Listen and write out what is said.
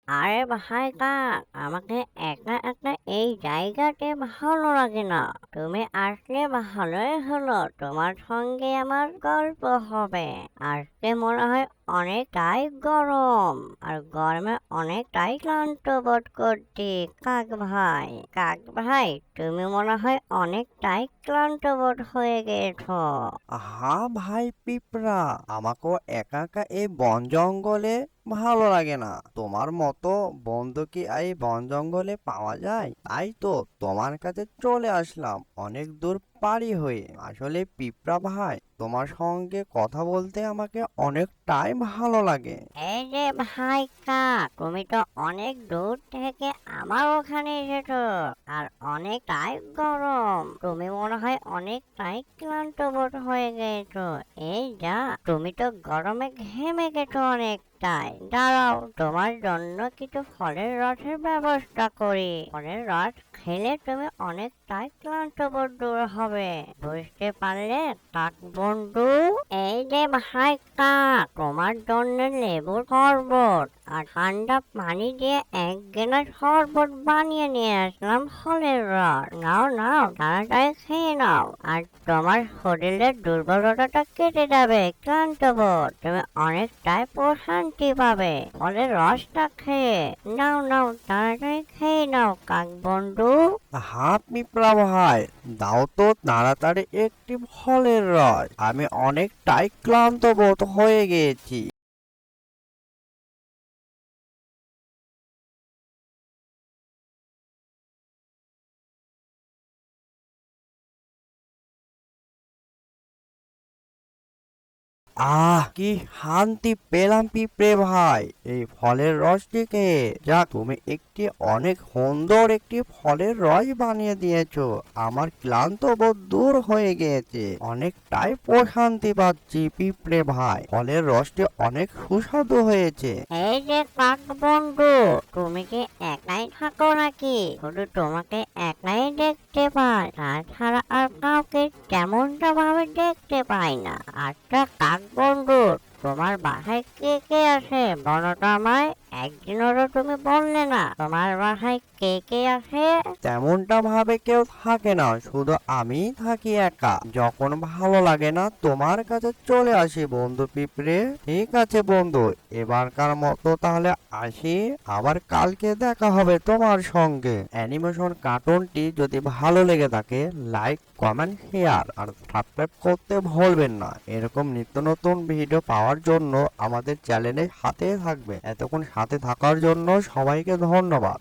আরে ভাই কাক, আমাকে একা একা এই জায়গাতে ভালো লাগে না। তুমি আসলে ভালোই হলো, তোমার সঙ্গে আমার গল্প হবে। আজকে মনে হয় অনেকটাই গরম, আর গরমে অনেকটাই ক্লান্ত বোধ করছি। কাক ভাই, কাক ভাই, তুমি মনে হয় অনেকটাই ক্লান্ত বোধ হয়ে গেছো। আহা ভাই পিঁপড়া, আমাকেও একা একা এই বন জঙ্গলে ভালো লাগে না। তোমার মতো বন্ধু কি এই বন জঙ্গলে পাওয়া যায়? তাই তো তোমার কাছে চলে আসলাম অনেক দূর পাড়ি হয়ে। আসলে পিঁপড়া ভাই, তোমার সঙ্গে কথা বলতে আমাকে অনেকটাই ভালো লাগে। এই যে ভাই কাক, তুমি তো অনেক দূর থেকে আমার ওখানে এসেছো, আর অনেকটাই গরম। তুমি মনে হয় অনেকটাই ক্লান্ত বোধ হয়ে গেছো। এই যা, তুমি তো গরমে ঘেমে গেছো অনেকটাই। দাঁড়াও, তোমার জন্য কিছু ফলের রসের ব্যবস্থা করি। ফলের রস খেলে তুমি অনেকটাই ক্লান্ত বোধ দূর হবে। বুঝতে পারলে কাক বন্ধু? এই যে ভাই কাক, তোমার জন্য লেবুর শরবত আর ঠান্ডা পানি দিয়ে এক গ্লাস শরবত বানিয়ে নিয়ে আসলাম ফলের রস। নাও নাও, তাড়াতাড়ি খেয়ে নাও, আর তোমার শরীরের দুর্বলতাটা কেটে যাবে। ক্লান্ত বোধ, তুমি অনেকটাই প্রশান্তি পাবে ফলের রসটা খেয়ে। নাও নাও, তাড়াতাড়ি খেয়ে নাও কাক বন্ধু। হা পিঁপড়া ভাই, দাও তো তাড়াতাড়ি একটি ফলের রস, আমি অনেকটাই ক্লান্ত বোধ হয়ে গেছি। কি শান্তি পেলাম পিঁপড়ে ভাই এই ফলের রসটিকে। যা, তুমি একটি অনেক সুন্দর একটি ফলের রস বানিয়ে দিয়েছো। আমার ক্লান্ত বোধ দূর হয়ে গিয়েছে, অনেকটাই প্রশান্তি পাচ্ছি পিঁপড়ে ভাই। ফলের রসটি অনেক সুস্বাদু হয়েছে। এই যে কাক বন্ধু, তুমি কি একাই থাকো নাকি? শুধু তোমাকে একাই দেখতে পাই, তাছাড়া আর কাউকে তেমনটা ভাবে দেখতে পাই না। আচ্ছা কাক বন্ধু, তোমার বাসায় কে কে আসে বলো তো আমায়। একদিনও তো তুমি বললে না তোমার বাসায় কে কে আসে। তেমনটা ভাবে কেউ থাকে না, শুধু আমিই থাকি একা। যখন ভালো লাগে না তোমার কাছে চলে আসি বন্ধু পিঁপড়ে। ঠিক আছে বন্ধু, এবারকার মতো তাহলে আসি, আবার কালকে দেখা হবে তোমার সঙ্গে। অ্যানিমেশন কার্টুনটি যদি ভালো লেগে থাকে, লাইক কমেন্ট শেয়ার আর সাবস্ক্রাইব করতে ভুলবেন না। এরকম নিত্য নতুন ভিডিও পাওয়ার জন্য আমাদের চ্যানেলে সাথে থাকবে। এতক্ষণ সাথে থাকার জন্য সবাইকে ধন্যবাদ।